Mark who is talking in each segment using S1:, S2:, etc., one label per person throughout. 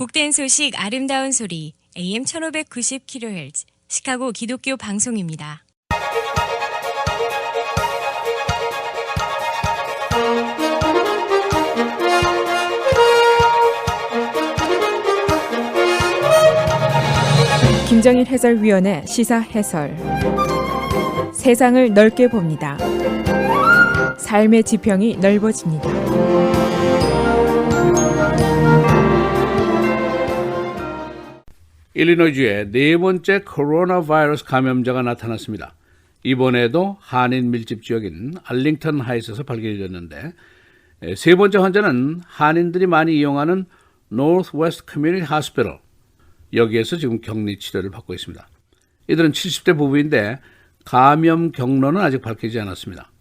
S1: 복된 소식 아름다운 소리 AM 1590kHz 시카고 기독교 방송입니다.
S2: 김정일 해설위원의 시사 해설. 세상을 넓게 봅니다. 삶의 지평이 넓어집니다.
S3: 일리노이주에 네 번째 코로나 바이러스 감염자가 나타났습니다. 이번에도 한인 밀집 지역인 알링턴 하이츠에서 발견이 됐는데 세 번째 환자는 한인들이 많이 이용하는 Northwest Community Hospital, 여기에서 지금 격리 치료를 받고 있습니다. 이들은 70대 부부인데 감염 경로는 아직 밝히지 않았습니다.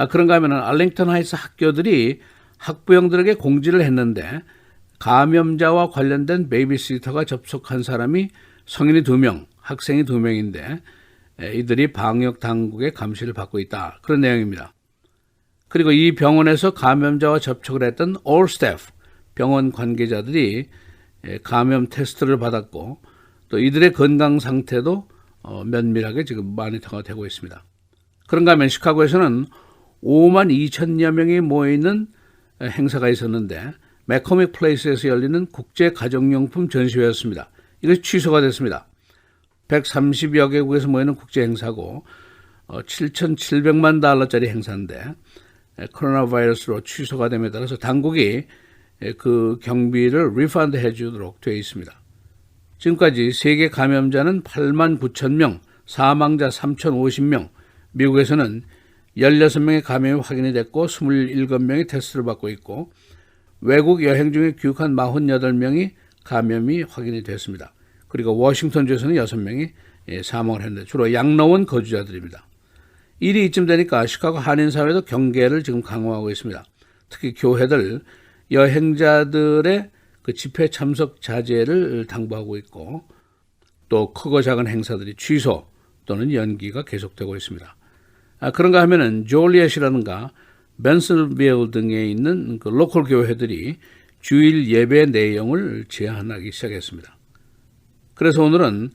S3: 그런가 하면 알링턴 하이츠 학교들이 학부형들에게 공지를 했는데 감염자와 관련된 베이비시터가 접촉한 사람이 성인이 2명, 학생이 2명인데 이들이 방역 당국의 감시를 받고 있다. 그런 내용입니다. 그리고 이 병원에서 감염자와 접촉을 했던 all staff, 병원 관계자들이 감염 테스트를 받았고 또 이들의 건강 상태도 면밀하게 지금 모니터가 되고 있습니다. 그런가 하면 시카고에서는 5만 2천여 명이 모여있는 행사가 있었는데 매코믹 플레이스에서 열리는 국제 가정용품 전시회였습니다. 이것이 취소가 됐습니다. 130여 개국에서 모이는 국제 행사고 7,700만 달러짜리 행사인데 코로나 바이러스로 취소가 됨에 따라서 당국이 그 경비를 리펀드 해주도록 되어 있습니다. 지금까지 세계 감염자는 8만 9천 명, 사망자 3,050명, 미국에서는 16명의 감염이 확인이 됐고 27명이 테스트를 받고 있고 외국 여행 중에 귀국한 48명이 감염이 확인이 됐습니다. 그리고 워싱턴주에서는 6명이 사망을 했는데 주로 양로원 거주자들입니다. 일이 이쯤 되니까 시카고 한인사회도 경계를 지금 강화하고 있습니다. 특히 교회들 여행자들의 그 집회 참석 자제를 당부하고 있고 또 크고 작은 행사들이 취소 또는 연기가 계속되고 있습니다. 그런가 하면은 졸리엣이라든가 벤슨빌 등에 있는 그 로컬 교회들이 주일 예배 내용을 제한하기 시작했습니다. 그래서 오늘은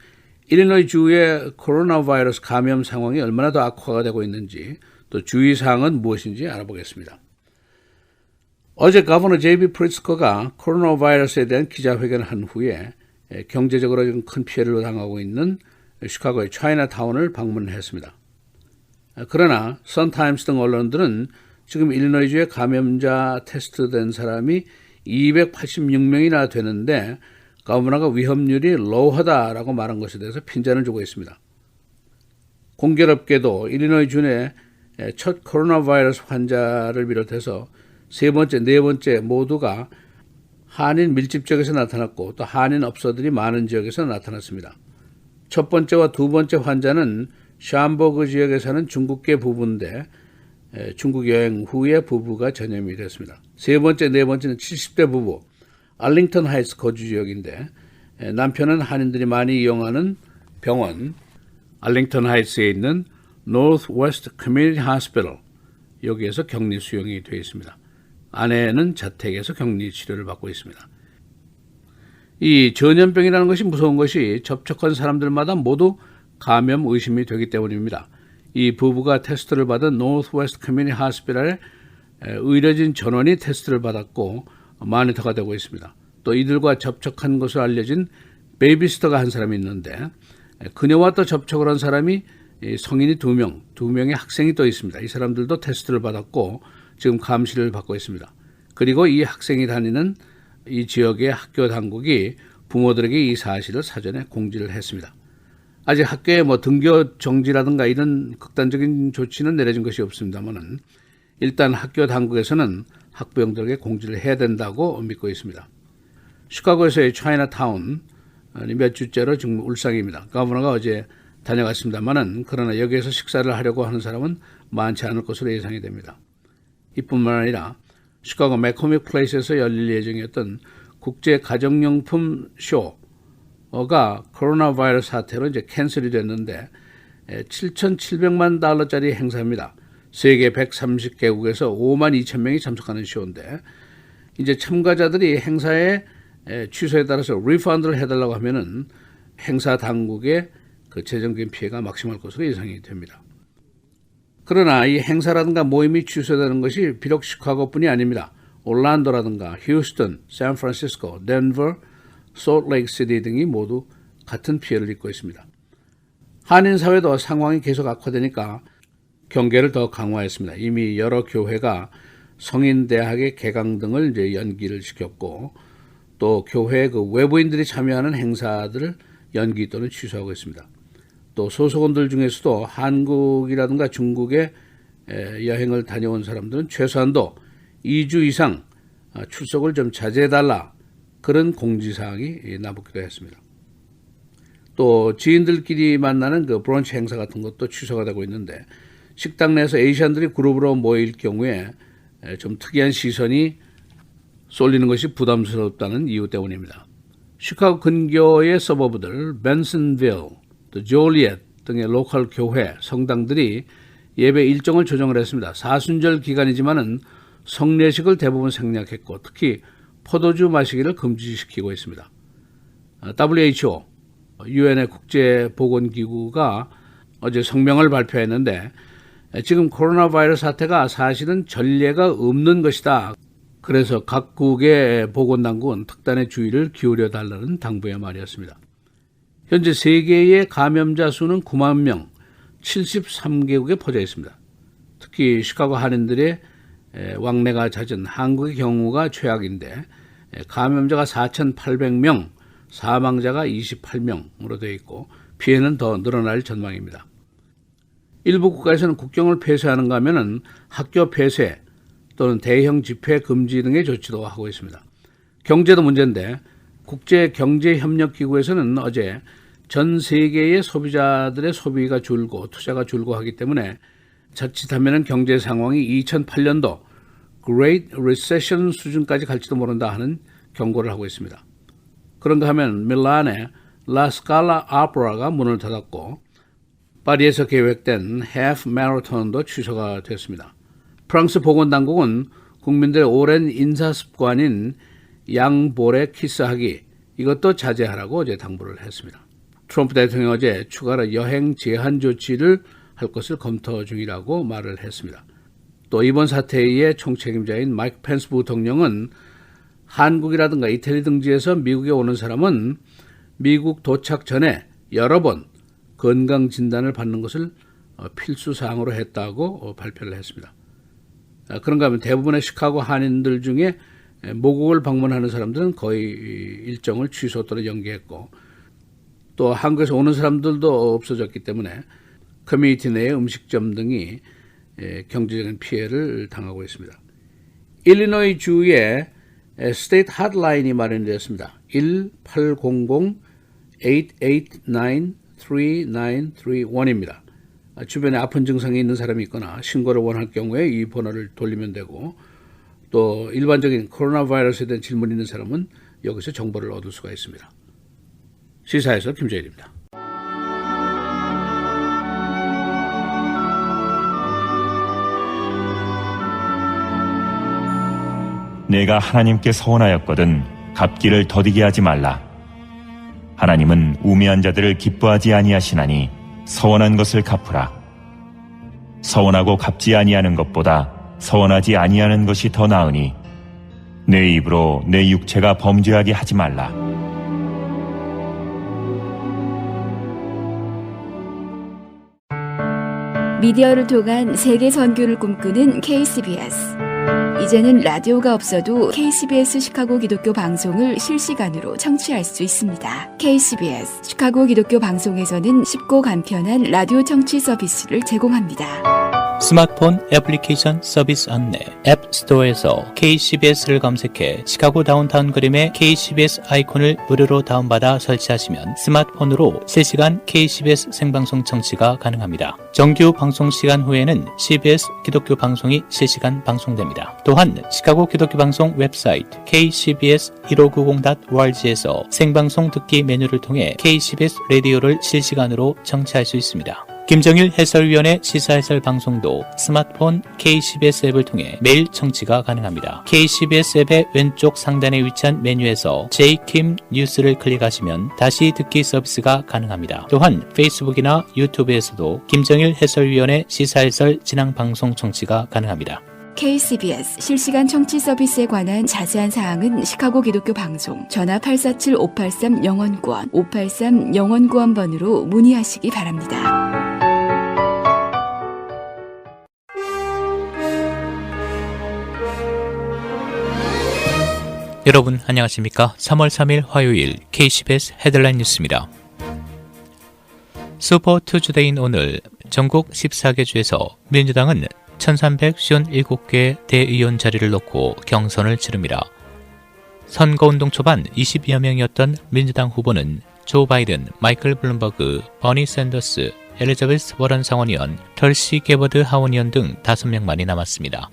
S3: 일리노이 주의 코로나 바이러스 감염 상황이 얼마나 더 악화가 되고 있는지 또 주의사항은 무엇인지 알아보겠습니다. 어제 가버너 제이비 프리츠커가 코로나 바이러스에 대한 기자회견을 한 후에 경제적으로 좀 큰 피해를 당하고 있는 시카고의 차이나타운을 방문했습니다. 그러나 선타임스 등 언론들은 지금 일리노이주에 감염자 테스트된 사람이 286명이나 되는데 가버너가 위험률이 로우하다라고 말한 것에 대해서 핀잔을 주고 있습니다. 공교롭게도 일리노이주 내 첫 코로나 바이러스 환자를 비롯해서 세 번째, 네 번째 모두가 한인 밀집 지역에서 나타났고 또 한인 업소들이 많은 지역에서 나타났습니다. 첫 번째와 두 번째 환자는 샴버그 지역에 사는 중국계 부부인데 중국 여행 후에 부부가 전염이 됐습니다. 세 번째, 네 번째는 70대 부부, 알링턴 하이츠 거주 지역인데 남편은 한인들이 많이 이용하는 병원, 알링턴 하이츠에 있는 Northwest Community Hospital, 여기에서 격리 수용이 되어 있습니다. 아내는 자택에서 격리 치료를 받고 있습니다. 이 전염병이라는 것이 무서운 것이 접촉한 사람들마다 모두 감염 의심이 되기 때문입니다. 이 부부가 테스트를 받은 Northwest Community Hospital에 의료진 전원이 테스트를 받았고 모니터가 되고 있습니다. 또 이들과 접촉한 것으로 알려진 베이비시터가 한 사람이 있는데 그녀와 또 접촉을 한 사람이 성인이 2명, 2명의 학생이 또 있습니다. 이 사람들도 테스트를 받았고 지금 감시를 받고 있습니다. 그리고 이 학생이 다니는 이 지역의 학교 당국이 부모들에게 이 사실을 사전에 공지를 했습니다. 아직 학교에 등교 정지라든가 이런 극단적인 조치는 내려진 것이 없습니다만은 일단 학교 당국에서는 학부형들에게 공지를 해야 된다고 믿고 있습니다. 시카고에서의 차이나타운 몇 주째로 지금 울상입니다. 가버너가 어제 다녀갔습니다만은 그러나 여기에서 식사를 하려고 하는 사람은 많지 않을 것으로 예상이 됩니다. 이뿐만 아니라 시카고 매코믹 플레이스에서 열릴 예정이었던 국제 가정용품 쇼가 코로나 바이러스 사태로 이제 캔슬이 됐는데 7,700만 달러짜리 행사입니다. 세계 130개국에서 5만 2천 명이 참석하는 쇼인데 이제 참가자들이 행사에 취소에 따라서 리펀드를 해달라고 하면은 행사 당국의 그 재정적인 피해가 막심할 것으로 예상이 됩니다. 그러나 이 행사라든가 모임이 취소되는 것이 비록 시카고뿐이 아닙니다. 올란도라든가 휴스턴, 샌프란시스코, 덴버, 솔트레이크시티 등이 모두 같은 피해를 입고 있습니다. 한인 사회도 상황이 계속 악화되니까 경계를 더 강화했습니다. 이미 여러 교회가 성인 대학의 개강 등을 이제 연기를 시켰고 또 교회 그 외부인들이 참여하는 행사들을 연기 또는 취소하고 있습니다. 또 소속원들 중에서도 한국이라든가 중국에 여행을 다녀온 사람들은 최소한도 2주 이상 출석을 좀 자제해달라 그런 공지사항이 나붙기도 했습니다. 또 지인들끼리 만나는 그 브런치 행사 같은 것도 취소가 되고 있는데 식당 내에서 아시안들이 그룹으로 모일 경우에 좀 특이한 시선이 쏠리는 것이 부담스럽다는 이유 때문입니다. 시카고 근교의 서버브들, 벤슨빌, 또 졸리엣 등의 로컬 교회, 성당들이 예배 일정을 조정을 했습니다. 사순절 기간이지만은 성례식을 대부분 생략했고 특히 포도주 마시기를 금지시키고 있습니다. WHO, 유엔의 국제보건기구가 어제 성명을 발표했는데 지금 코로나 바이러스 사태가 사실은 전례가 없는 것이다. 그래서 각국의 보건당국은 특단의 주의를 기울여 달라는 당부의 말이었습니다. 현재 세계의 감염자 수는 9만 명, 73개국에 퍼져 있습니다. 특히 시카고 한인들의 왕래가 잦은 한국의 경우가 최악인데 감염자가 4,800명, 사망자가 28명으로 되어 있고 피해는 더 늘어날 전망입니다. 일부 국가에서는 국경을 폐쇄하는가 하면은 학교 폐쇄 또는 대형 집회 금지 등의 조치도 하고 있습니다. 경제도 문제인데 국제경제협력기구에서는 어제 전 세계의 소비자들의 소비가 줄고 투자가 줄고 하기 때문에 자칫하면 경제 상황이 2008년도 Great Recession 수준까지 갈지도 모른다 하는 경고를 하고 있습니다. 그런가 하면 밀란의 라 스칼라 오페라가 문을 닫았고 파리에서 계획된 해프 마라톤도 취소가 됐습니다. 프랑스 보건당국은 국민들의 오랜 인사 습관인 양볼에 키스하기 이것도 자제하라고 어제 당부를 했습니다. 트럼프 대통령이 어제 추가로 여행 제한 조치를 할 것을 검토 중이라고 말을 했습니다. 또 이번 사태의 총책임자인 마이크 펜스 부통령은 한국이라든가 이태리 등지에서 미국에 오는 사람은 미국 도착 전에 여러 번 건강진단을 받는 것을 필수사항으로 했다고 발표를 했습니다. 그런가 하면 대부분의 시카고 한인들 중에 모국을 방문하는 사람들은 거의 일정을 취소 또는 연기했고 또 한국에서 오는 사람들도 없어졌기 때문에 커뮤니티 내의 음식점 등이 경제적인 피해를 당하고 있습니다. 일리노이 주의 스테이트 핫라인이 마련되었습니다. 1-800-889-3931입니다. 주변에 아픈 증상이 있는 사람이 있거나 신고를 원할 경우에 이 번호를 돌리면 되고 또 일반적인 코로나 바이러스에 대한 질문이 있는 사람은 여기서 정보를 얻을 수가 있습니다. 시사에서 김재일입니다.
S4: 내가 하나님께 서원하였거든 갚기를 더디게 하지 말라. 하나님은 우매한 자들을 기뻐하지 아니하시나니 서원한 것을 갚으라. 서원하고 갚지 아니하는 것보다 서원하지 아니하는 것이 더 나으니 내 입으로 내 육체가 범죄하게 하지 말라.
S5: 미디어를 통한 세계 선교를 꿈꾸는 KCBS. 이제는 라디오가 없어도 KCBS 시카고 기독교 방송을 실시간으로 청취할 수 있습니다. KCBS 시카고 기독교 방송에서는 쉽고 간편한 라디오 청취 서비스를 제공합니다.
S6: 스마트폰 애플리케이션 서비스 안내 앱 스토어에서 KCBS를 검색해 시카고 다운타운 그림의 KCBS 아이콘을 무료로 다운받아 설치하시면 스마트폰으로 실시간 KCBS 생방송 청취가 가능합니다. 정규 방송 시간 후에는 CBS 기독교 방송이 실시간 방송됩니다. 또한 시카고 기독교 방송 웹사이트 kcbs1590.org에서 생방송 듣기 메뉴를 통해 KCBS 라디오를 실시간으로 청취할 수 있습니다. 김정일 해설위원의 시사해설 방송도 스마트폰 KCBS 앱을 통해 매일 청취가 가능합니다. KCBS 앱의 왼쪽 상단에 위치한 메뉴에서 J킴 뉴스를 클릭하시면 다시 듣기 서비스가 가능합니다. 또한 페이스북이나 유튜브에서도 김정일 해설위원의 시사해설 진행 방송 청취가 가능합니다.
S5: KCBS 실시간 청취 서비스에 관한 자세한 사항은 시카고 기독교 방송 전화 847-583-영원구원 583-영원구원번으로 문의하시기 바랍니다.
S6: 여러분 안녕하십니까? 3월 3일 화요일 KCBS 헤드라인 뉴스입니다. 슈퍼투주데이인 오늘 전국 14개 주에서 민주당은 1357개 대의원 자리를 놓고 경선을 치릅니다. 선거운동 초반 20여 명이었던 민주당 후보는 조 바이든, 마이클 블룸버그, 버니 샌더스, 엘리자베스 워런 상원의원, 털시 게버드 하원의원 등 5명만이 남았습니다.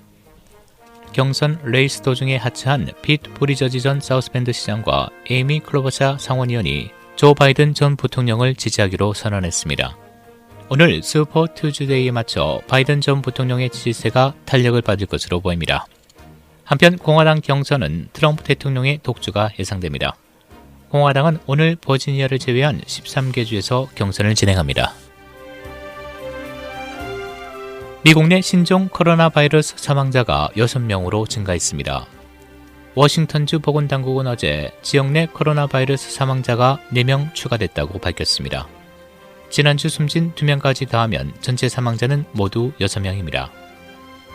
S6: 경선 레이스 도중에 하차한 피트 부리저지 전 사우스밴드 시장과 에이미 클로버샤 상원의원이 조 바이든 전 부통령을 지지하기로 선언했습니다. 오늘 슈퍼 투주데이에 맞춰 바이든 전 부통령의 지지세가 탄력을 받을 것으로 보입니다. 한편 공화당 경선은 트럼프 대통령의 독주가 예상됩니다. 공화당은 오늘 버지니아를 제외한 13개 주에서 경선을 진행합니다. 미국 내 신종 코로나 바이러스 사망자가 6명으로 증가했습니다. 워싱턴주 보건당국은 어제 지역 내 코로나 바이러스 사망자가 4명 추가됐다고 밝혔습니다. 지난주 숨진 2명까지 더하면 전체 사망자는 모두 6명입니다.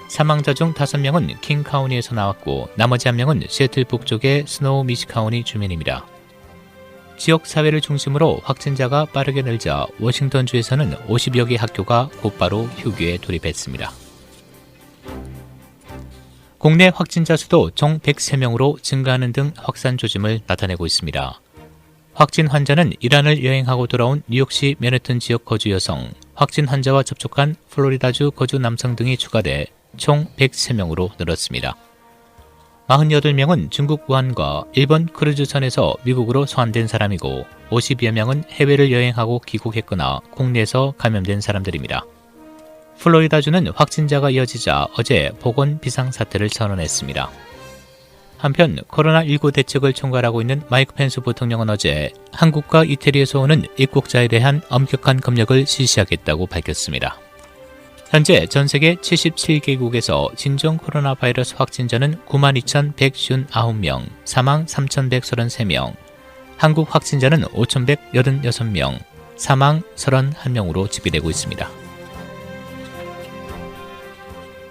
S6: 사망자 중 5명은 킹카운티에서 나왔고 나머지 1명은 시애틀 북쪽의 스노우 미시카운티 주민입니다. 지역 사회를 중심으로 확진자가 빠르게 늘자 워싱턴주에서는 50여 개 학교가 곧바로 휴교에 돌입했습니다. 국내 확진자 수도 총 103명으로 증가하는 등 확산 조짐을 나타내고 있습니다. 확진 환자는 이란을 여행하고 돌아온 뉴욕시 맨해튼 지역 거주 여성, 확진 환자와 접촉한 플로리다주 거주 남성 등이 추가돼 총 103명으로 늘었습니다. 48명은 중국 우한과 일본 크루즈선에서 미국으로 소환된 사람이고 50여 명은 해외를 여행하고 귀국했거나 국내에서 감염된 사람들입니다. 플로리다주는 확진자가 이어지자 어제 보건 비상사태를 선언했습니다. 한편 코로나19 대책을 총괄하고 있는 마이크 펜스 부통령은 어제 한국과 이태리에서 오는 입국자에 대한 엄격한 검역을 실시하겠다고 밝혔습니다. 현재 전 세계 77개국에서 신종 코로나 바이러스 확진자는 92,159명, 사망 3,133명, 한국 확진자는 5,186명, 사망 31명으로 집계되고 있습니다.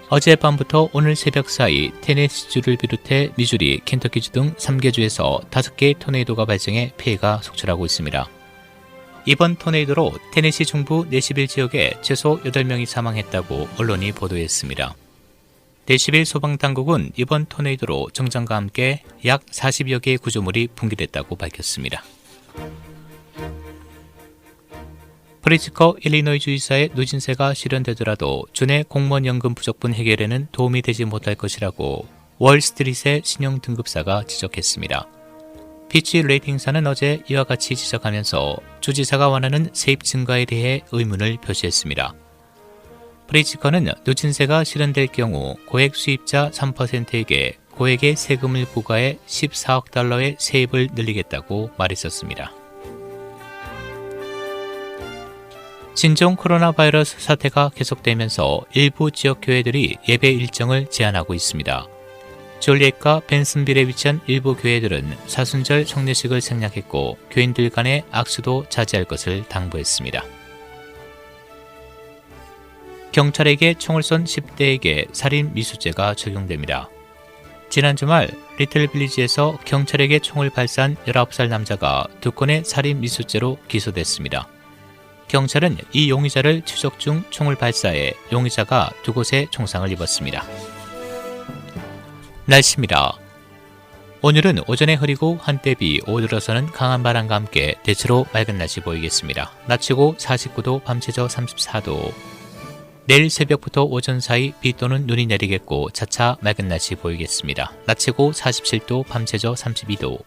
S6: 어젯밤부터 오늘 새벽 사이 테네시주를 비롯해 미주리, 켄터키주 등 3개 주에서 5개의 토네이도가 발생해 피해가 속출하고 있습니다. 이번 토네이도로 테네시 중부 내시빌 지역에 최소 8명이 사망했다고 언론이 보도했습니다. 내시빌 소방당국은 이번 토네이도로 정전과 함께 약 40여 개의 구조물이 붕괴됐다고 밝혔습니다. 프리츠커 일리노이 주지사의 누진세가 실현되더라도 주내 공무원 연금 부족분 해결에는 도움이 되지 못할 것이라고 월스트리트의 신용등급사가 지적했습니다. 피치 레이팅사는 어제 이와 같이 지적하면서 주지사가 원하는 세입 증가에 대해 의문을 표시했습니다. 프리츠커는 누진세가 실현될 경우 고액 수입자 3%에게 고액의 세금을 부과해 14억 달러의 세입을 늘리겠다고 말했었습니다. 신종 코로나 바이러스 사태가 계속되면서 일부 지역 교회들이 예배 일정을 제한하고 있습니다. 졸리엣과 벤슨빌에 위치한 일부 교회들은 사순절 성례식을 생략했고 교인들 간의 악수도 자제할 것을 당부했습니다. 경찰에게 총을 쏜 10대에게 살인 미수죄가 적용됩니다. 지난 주말 리틀빌리지에서 경찰에게 총을 발사한 19살 남자가 2건의 살인 미수죄로 기소됐습니다. 경찰은 이 용의자를 추적 중 총을 발사해 용의자가 2곳에 총상을 입었습니다. 날씨입니다. 오늘은 오전에 흐리고 한때 비, 오후 들어서는 강한 바람과 함께 대체로 맑은 날씨 보이겠습니다. 낮 최고 49도, 밤 최저 34도. 내일 새벽부터 오전 사이 비 또는 눈이 내리겠고 차차 맑은 날씨 보이겠습니다. 낮 최고 47도, 밤 최저 32도.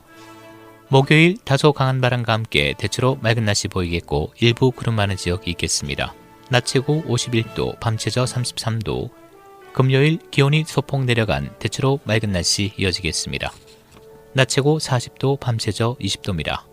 S6: 목요일 다소 강한 바람과 함께 대체로 맑은 날씨 보이겠고 일부 구름 많은 지역이 있겠습니다. 낮 최고 51도, 밤 최저 33도. 금요일 기온이 소폭 내려간 대체로 맑은 날씨 이어지겠습니다. 낮 최고 40도, 밤 최저 20도입니다.